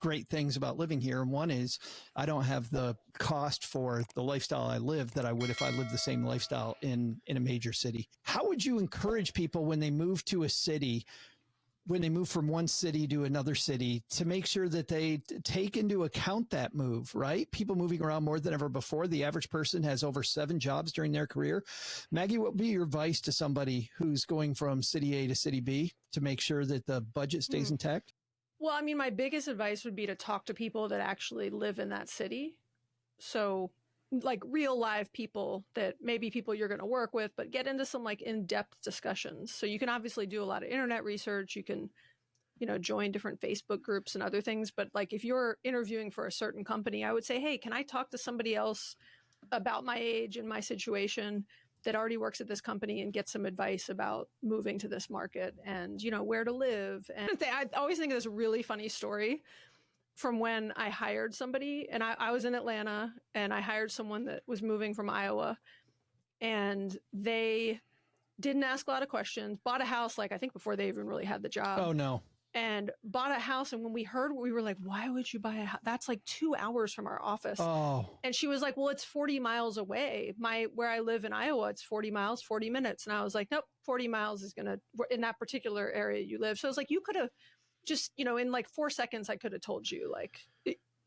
great things about living here. And one is I don't have the cost for the lifestyle I live that I would if I lived the same lifestyle in a major city. How would you encourage people when they move to a city, when they move from one city to another city, to make sure that they take into account that move, right? People moving around more than ever before. The average person has over 7 jobs during their career. Maggie, what would be your advice to somebody who's going from city A to city B to make sure that the budget stays intact? Well, I mean, my biggest advice would be to talk to people that actually live in that city. So like real live people that maybe people you're going to work with, but get into some like in-depth discussions. So you can obviously do a lot of internet research. You can, join different Facebook groups and other things. But like if you're interviewing for a certain company, I would say, hey, can I talk to somebody else about my age and my situation that already works at this company and get some advice about moving to this market and, where to live. And I always think of this really funny story from when I hired somebody, and I was in Atlanta and I hired someone that was moving from Iowa, and they didn't ask a lot of questions, bought a house, like I think before they even really had the job. Oh no. And bought a house. And when we heard, we were like, why would you buy a house? That's like 2 hours from our office. Oh. And she was like, well, it's 40 miles away. Where I live in Iowa, it's 40 miles, 40 minutes. And I was like, nope, 40 miles is in that particular area you live. So I was like, you could have just, in like 4 seconds, I could have told you like,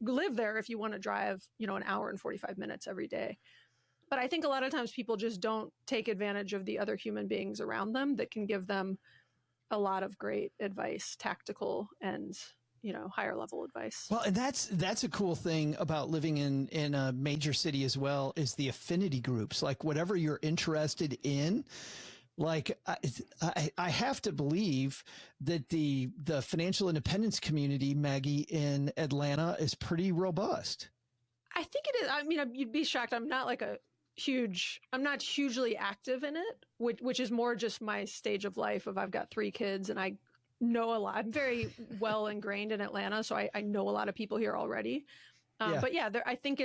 live there if you want to drive, an hour and 45 minutes every day. But I think a lot of times people just don't take advantage of the other human beings around them that can give them a lot of great advice, tactical and, higher level advice. Well, and that's a cool thing about living in a major city as well, is the affinity groups, like whatever you're interested in. Like I have to believe that the financial independence community, Maggie, in Atlanta is pretty robust. I think it is. I mean, you'd be shocked. I'm not hugely active in it, which is more just my stage of life of I've got 3 kids and I know a lot. I'm very well ingrained in Atlanta, so I know a lot of people here already. But yeah, I think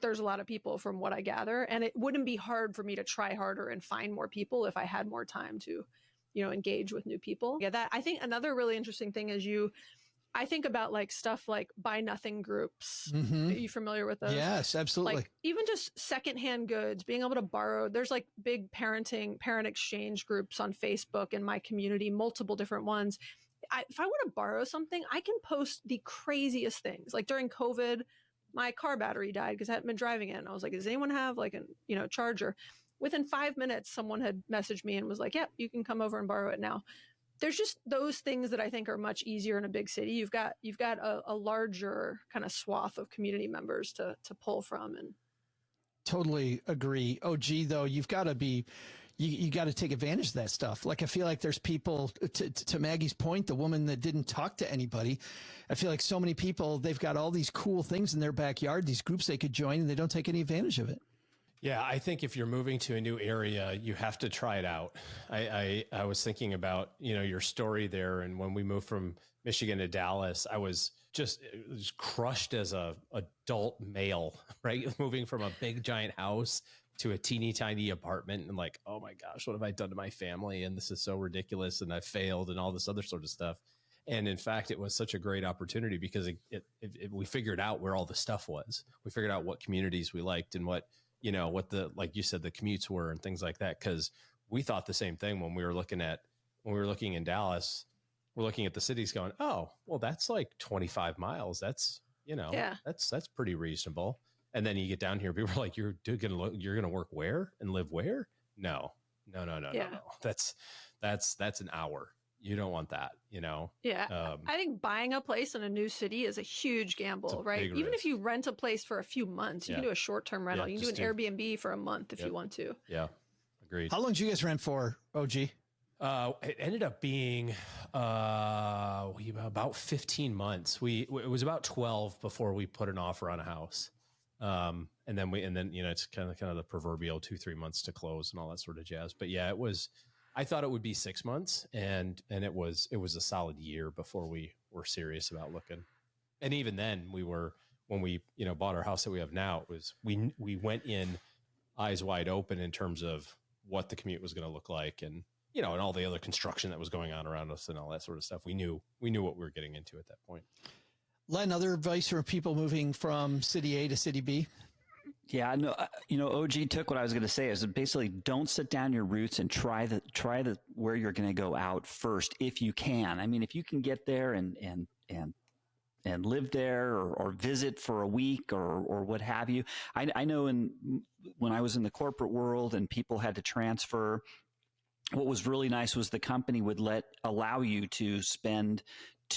there's a lot of people from what I gather, and it wouldn't be hard for me to try harder and find more people if I had more time to, engage with new people. Yeah, that I think another really interesting thing is I think about like stuff like buy nothing groups. Mm-hmm. Are you familiar with those? Yes, absolutely. Like even just secondhand goods, being able to borrow. There's like big parent exchange groups on Facebook in my community, multiple different ones. if I want to borrow something, I can post the craziest things. Like during COVID, my car battery died because I hadn't been driving it. And I was like, does anyone have like a charger? Within 5 minutes, someone had messaged me and was like, yep, you can come over and borrow it now. There's just those things that I think are much easier in a big city. You've got a larger kind of swath of community members to pull from. And totally agree. OG though, you've got to be, you got to take advantage of that stuff. Like I feel like there's people to Maggie's point, the woman that didn't talk to anybody. I feel like so many people, they've got all these cool things in their backyard, these groups they could join, and they don't take any advantage of it. Yeah, I think if you're moving to a new area, you have to try it out. I was thinking about, your story there. And when we moved from Michigan to Dallas, I was just crushed as a adult male, right? Moving from a big giant house to a teeny tiny apartment and like, oh my gosh, what have I done to my family? And this is so ridiculous. And I failed and all this other sort of stuff. And in fact, it was such a great opportunity because we figured out where all the stuff was. We figured out what communities we liked and what like you said, the commutes were and things like that. Cause we thought the same thing when we were looking in Dallas, we're looking at the cities going, oh, well, that's like 25 miles. That's, that's pretty reasonable. And then you get down here, people are like, you're going to work where and live where? No. That's an hour. You don't want that, Yeah. I think buying a place in a new city is a huge gamble, right? Even if you rent a place for a few months, you can do a short-term rental. You can do an Airbnb for a month if you want to. Yeah. Agreed. How long did you guys rent for, OG? It ended up being about 15 months. It was about 12 before we put an offer on a house. And then it's kind of the proverbial 2-3 months to close and all that sort of jazz. But yeah, I thought it would be 6 months and it was a solid year before we were serious about looking. And even then when we bought our house that we have now, it was, we went in eyes wide open in terms of what the commute was going to look like and, and all the other construction that was going on around us and all that sort of stuff. We knew what we were getting into at that point. Len, other advice for people moving from city A to city B? Yeah, no, OG took what I was going to say is basically don't sit down your roots and try the where you're going to go out first if you can. I mean, if you can get there and live there or visit for a week or what have you. I know when I was in the corporate world and people had to transfer, what was really nice was the company would allow you to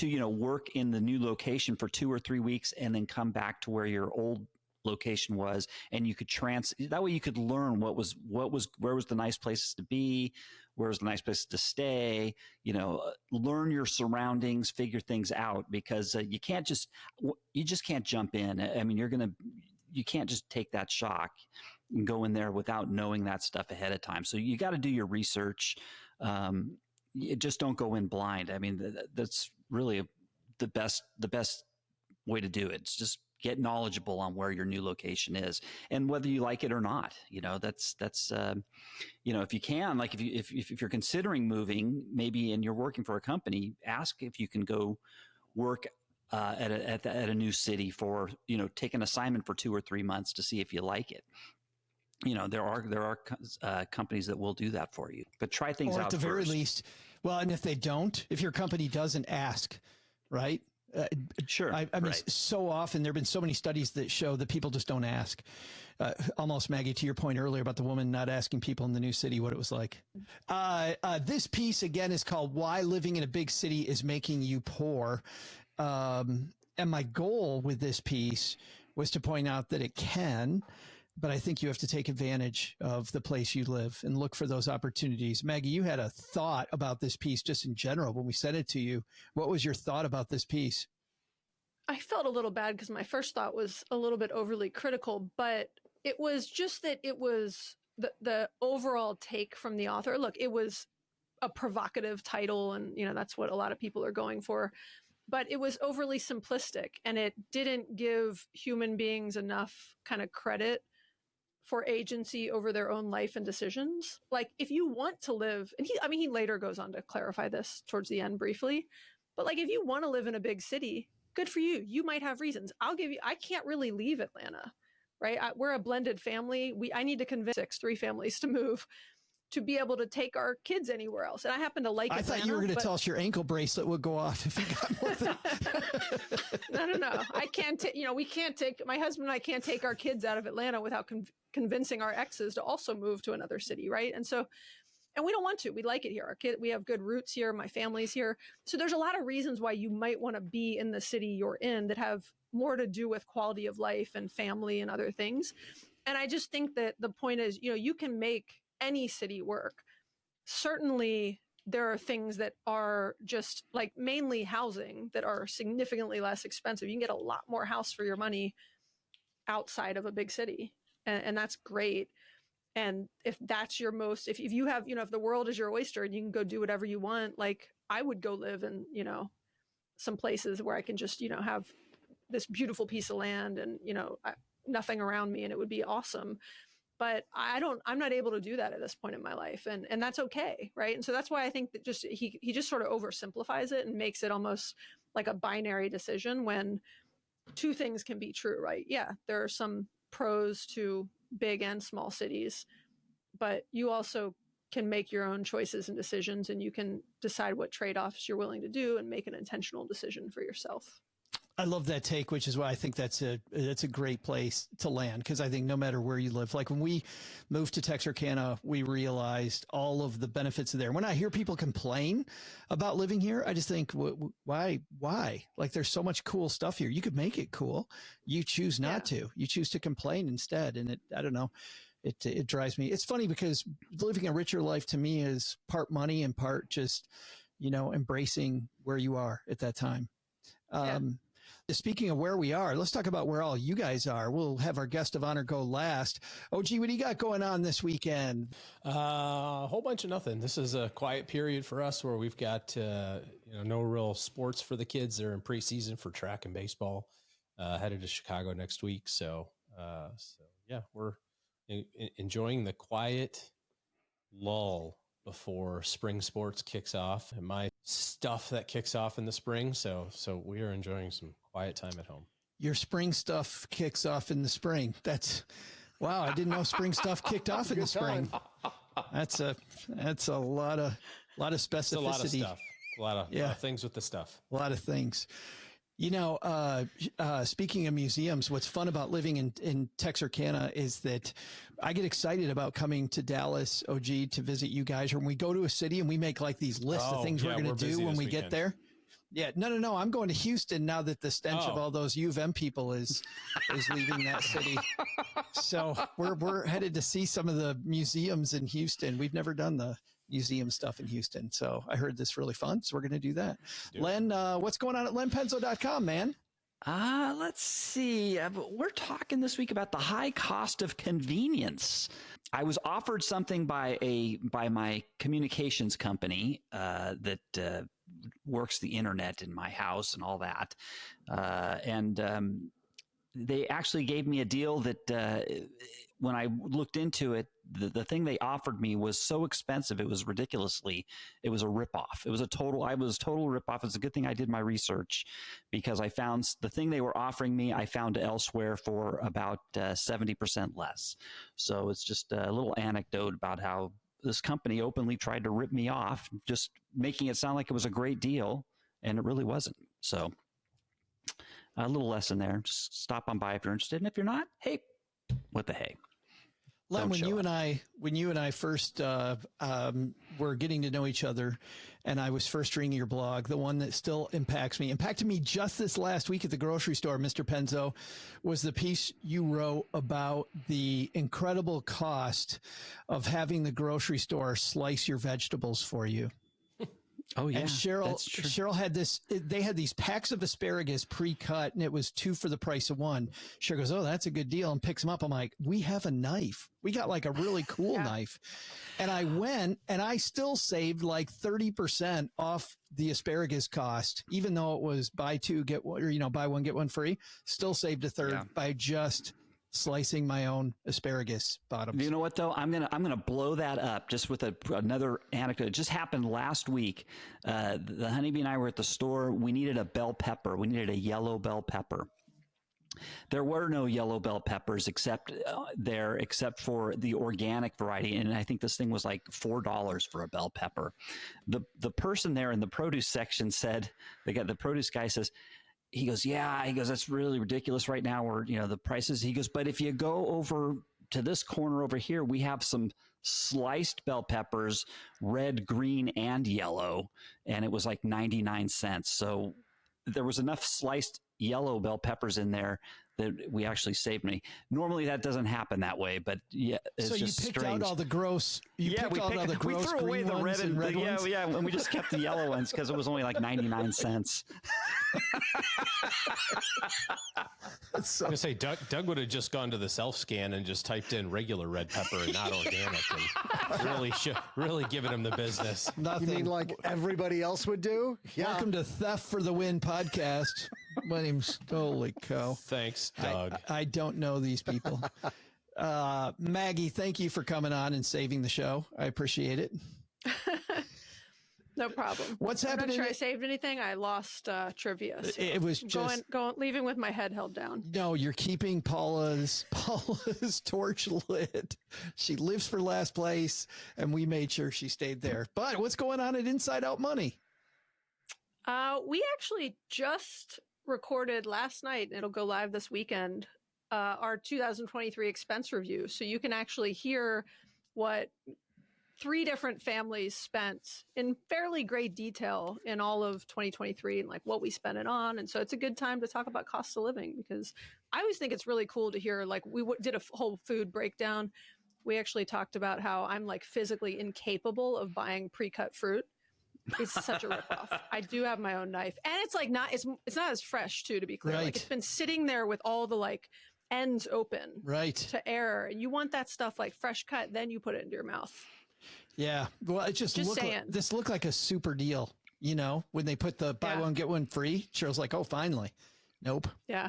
work in the new location for 2 or 3 weeks and then come back to where your old location was, and you could that way you could learn where was the nice places to be, where was the nice places to stay, learn your surroundings, figure things out, because you just can't jump in. I mean, you can't just take that shock and go in there without knowing that stuff ahead of time. So you got to do your research. You just don't go in blind. I mean, that's really the best way to do it. It's just get knowledgeable on where your new location is and whether you like it or not. That's if you can, like if you're considering moving maybe and you're working for a company, ask if you can go work at a new city for, take an assignment for 2 or 3 months to see if you like it. There are companies that will do that for you, but try things out at the very first. least. Well, and if your company doesn't ask, right? Sure. I mean, so often there have been so many studies that show that people just don't ask. Almost, Maggie, to your point earlier about the woman not asking people in the new city what it was like. This piece, again, is called Why Living in a Big City is Making You Poor. And my goal with this piece was to point out that it can, but I think you have to take advantage of the place you live and look for those opportunities. Maggie, you had a thought about this piece just in general when we sent it to you. What was your thought about this piece? I felt a little bad because my first thought was a little bit overly critical, but it was just that it was the overall take from the author. Look, it was a provocative title and, that's what a lot of people are going for, but it was overly simplistic and it didn't give human beings enough kind of credit for agency over their own life and decisions. Like if you want to live, and he later goes on to clarify this towards the end briefly, but like if you want to live in a big city, good for you. You might have reasons. I can't really leave Atlanta, right? We're a blended family. I need to convince 3 families to move. to be able to take our kids anywhere else. And I happen to like Atlanta. I thought you were going to tell us your ankle bracelet would go off if you got more than... No. I can't we can't take, my husband and I can't take our kids out of Atlanta without convincing our exes to also move to another city. Right. And we don't want to. We like it here. We have good roots here. My family's here. So there's a lot of reasons why you might want to be in the city you're in that have more to do with quality of life and family and other things. And I just think that the point is, you can make any city work. Certainly, there are things that are just like mainly housing that are significantly less expensive. You can get a lot more house for your money outside of a big city. And that's great. And if that's your most, if you have, if the world is your oyster and you can go do whatever you want, like I would go live in, some places where I can just, have this beautiful piece of land and, nothing around me, and it would be awesome. But I'm not able to do that at this point in my life. And that's okay. Right. And so that's why I think that he just sort of oversimplifies it and makes it almost like a binary decision when two things can be true, right? Yeah. There are some pros to big and small cities, but you also can make your own choices and decisions, and you can decide what trade-offs you're willing to do and make an intentional decision for yourself. I love that take, which is why I think that's a great place to land, because I think no matter where you live, like when we moved to Texarkana, we realized all of the benefits there. When I hear people complain about living here, I just think, why? Like there's so much cool stuff here. You could make it cool. You choose not to. You choose to complain instead. And I don't know. It drives me. It's funny because living a richer life to me is part money and part just, embracing where you are at that time. Speaking of where we are, let's talk about where all you guys are. We'll have our guest of honor go last. OG, what do you got going on this weekend? A whole bunch of nothing. This is a quiet period for us where we've got, no real sports for the kids. They're in preseason for track and baseball, headed to Chicago next week. So we're enjoying the quiet lull before spring sports kicks off and my stuff that kicks off in the spring. So we are enjoying some quiet time at home. Your spring stuff kicks off in the spring. Wow. I didn't know spring stuff kicked off in the spring. That's a lot of specificity. It's a lot of stuff. A lot of things with the stuff. A lot of things. Speaking of museums, what's fun about living in Texarkana is that I get excited about coming to Dallas, OG, to visit you guys. Or when we go to a city and we make like these lists of things we're going to do when we get there. Yeah, no. I'm going to Houston now that the stench of all those U of M people is leaving that city. So we're headed to see some of the museums in Houston. We've never done the museum stuff in Houston. So I heard this really fun. So we're going to do that. Len, what's going on at lenpenzo.com, man? Let's see. We're talking this week about the high cost of convenience. I was offered something by my communications company that works the internet in my house and all that. They actually gave me a deal that when I looked into it, the thing they offered me was so expensive. It was a ripoff. It was a total ripoff. It's a good thing I did my research because I found the thing they were offering me, I found elsewhere for about 70% less. So it's just a little anecdote about how this company openly tried to rip me off, just making it sound like it was a great deal. And it really wasn't. So a little lesson there. Just stop on by if you're interested. And if you're not, hey, what the hey? Len, when you and I first were getting to know each other, and I was first reading your blog, the one that still impacted me just this last week at the grocery store, Mr. Penzo, was the piece you wrote about the incredible cost of having the grocery store slice your vegetables for you. Oh yeah, and Cheryl had they had these packs of asparagus pre-cut, and it was 2 for the price of 1. Cheryl goes, "Oh, that's a good deal," and picks them up. I'm like, "We have a knife. We got like a really cool knife." And I went, and I still saved like 30% off the asparagus cost, even though it was buy 2 get 1, or buy 1 get 1 free. Still saved a third by just slicing my own asparagus bottoms. You know what though? I'm gonna blow that up just with another anecdote. It just happened last week. The honeybee and I were at the store. We needed a bell pepper. We needed a yellow bell pepper. There were no yellow bell peppers except for the organic variety, and I think this thing was like $4 for a bell pepper. The person there in the produce section said, the produce guy says, he goes, that's really ridiculous right now, or the prices. He goes, but if you go over to this corner over here, we have some sliced bell peppers, red, green, and yellow, and it was like 99 cents. So there was enough sliced yellow bell peppers in there that we actually saved money. Normally that doesn't happen that way, but yeah, it's so just you picked strange. out all the gross. We threw away the red and red ones. and we just kept the yellow ones because it was only like 99 cents. I was gonna say Doug would have just gone to the self-scan and just typed in regular red pepper and not organic, and really giving him the business. Nothing. You mean like everybody else would do? Yeah. Welcome to Theft for the Win podcast. My name's holy cow. Thanks, Doug. I don't know these people. Maggie, thank you for coming on and saving the show. I appreciate it. No problem. What's I'm happening? not sure I saved anything. I lost trivia. So it was just leaving with my head held down. No, you're keeping Paula's torch lit. She lives for last place, and we made sure she stayed there. But what's going on at Inside Out Money? We actually just recorded last night, and it'll go live this weekend, our 2023 expense review. So you can actually hear what 3 different families spent in fairly great detail in all of 2023 and like what we spent it on. And so it's a good time to talk about cost of living, because I always think it's really cool to hear, like we did a whole food breakdown. We actually talked about how I'm like physically incapable of buying pre-cut fruit. It's such a ripoff. I do have my own knife, and it's like it's not as fresh too, to be clear. Right. Like it's been sitting there with all the like ends open to air. You want that stuff like fresh cut, then you put it into your mouth. Yeah. Well, it just looked like a super deal, when they put the buy one, get one free. Cheryl's like, oh, finally. Nope. Yeah.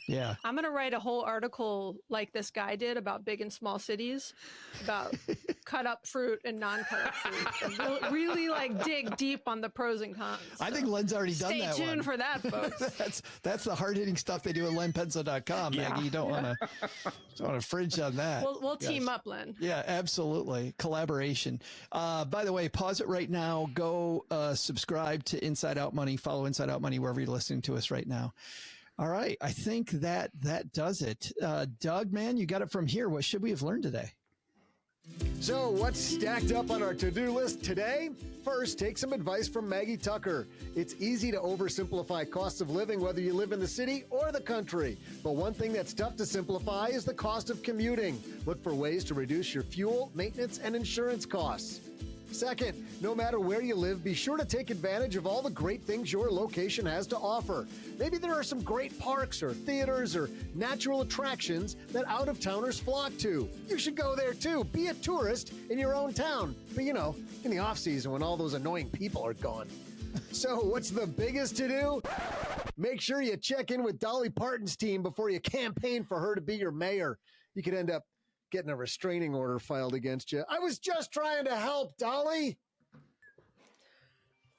Yeah. I'm going to write a whole article like this guy did about big and small cities, about cut up fruit and non-cut up fruit. And really like dig deep on the pros and cons. I think Len's already done that one. Stay tuned for that, folks. That's the hard-hitting stuff they do at lenpenzo.com, Maggie. You don't want to fridge on that. We'll team up, Len. Yeah, absolutely. Collaboration. By the way, pause it right now. Go subscribe to Inside Out Money. Follow Inside Out Money wherever you're listening to us right now. All right. I think that does it. Doug, man, you got it from here. What should we have learned today? So what's stacked up on our to-do list today? First, take some advice from Maggie Tucker. It's easy to oversimplify costs of living, whether you live in the city or the country. But one thing that's tough to simplify is the cost of commuting. Look for ways to reduce your fuel, maintenance, and insurance costs. Second, no matter where you live, be sure to take advantage of all the great things your location has to offer. Maybe there are some great parks or theaters or natural attractions that out-of-towners flock to. You should go there too. Be a tourist in your own town. But in the off-season when all those annoying people are gone. So what's the biggest to-do? Make sure you check in with Dolly Parton's team before you campaign for her to be your mayor. You could end up getting a restraining order filed against you. I was just trying to help, Dolly.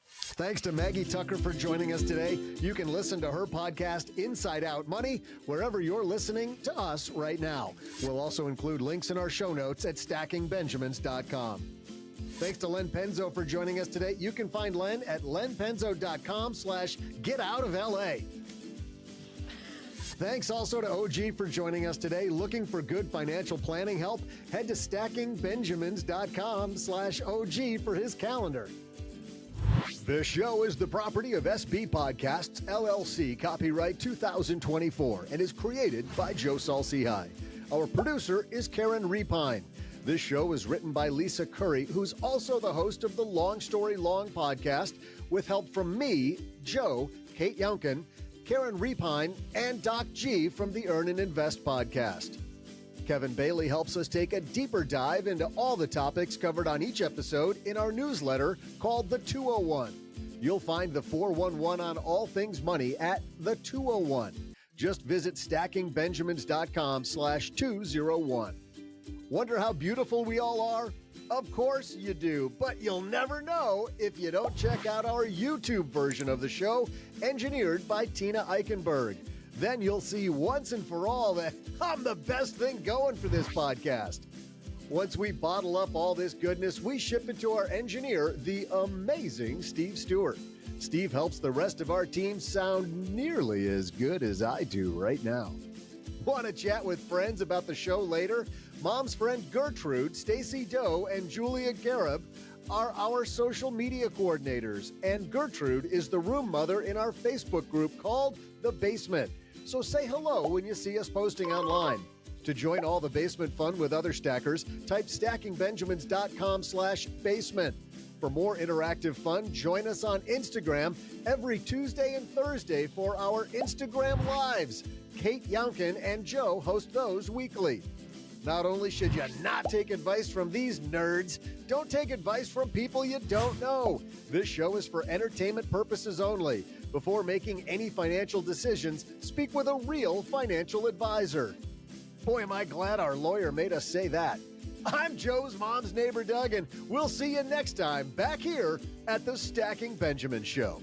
Thanks to Maggie Tucker for joining us today. You can listen to her podcast, Inside Out Money, wherever you're listening to us right now. We'll also include links in our show notes at stackingbenjamins.com. Thanks to Len Penzo for joining us today. You can find Len at lenpenzo.com/getoutofla. Thanks also to OG for joining us today. Looking for good financial planning help? Head to stackingbenjamins.com/OG for his calendar. This show is the property of SB Podcasts, LLC, copyright 2024, and is created by Joe Saul-Sehy. Our producer is Karen Repine. This show is written by Lisa Curry, who's also the host of the Long Story Long podcast, with help from me, Joe, Kate Younkin, Karen Repine, and Doc G from the Earn and Invest podcast. Kevin Bailey helps us take a deeper dive into all the topics covered on each episode in our newsletter called The 201. You'll find the 411 on all things money at The 201. Just visit stackingbenjamins.com/201. Wonder how beautiful we all are? Of course you do, but you'll never know if you don't check out our YouTube version of the show, engineered by Tina Eichenberg. Then you'll see once and for all that I'm the best thing going for this podcast. Once we bottle up all this goodness, we ship it to our engineer, the amazing Steve Stewart. Steve helps the rest of our team sound nearly as good as I do right now. Want to chat with friends about the show later? Mom's friend Gertrude, Stacy Doe, and Julia Garib are our social media coordinators, and Gertrude is the room mother in our Facebook group called The Basement. So say hello when you see us posting online. To join all the basement fun with other stackers, type stackingbenjamins.com/basement. For more interactive fun, join us on Instagram every Tuesday and Thursday for our Instagram Lives. Kate Younkin and Joe host those weekly. Not only should you not take advice from these nerds, don't take advice from people you don't know. This show is for entertainment purposes only. Before making any financial decisions, speak with a real financial advisor. Boy, am I glad our lawyer made us say that. I'm Joe's mom's neighbor, Doug, and we'll see you next time back here at the Stacking Benjamin Show.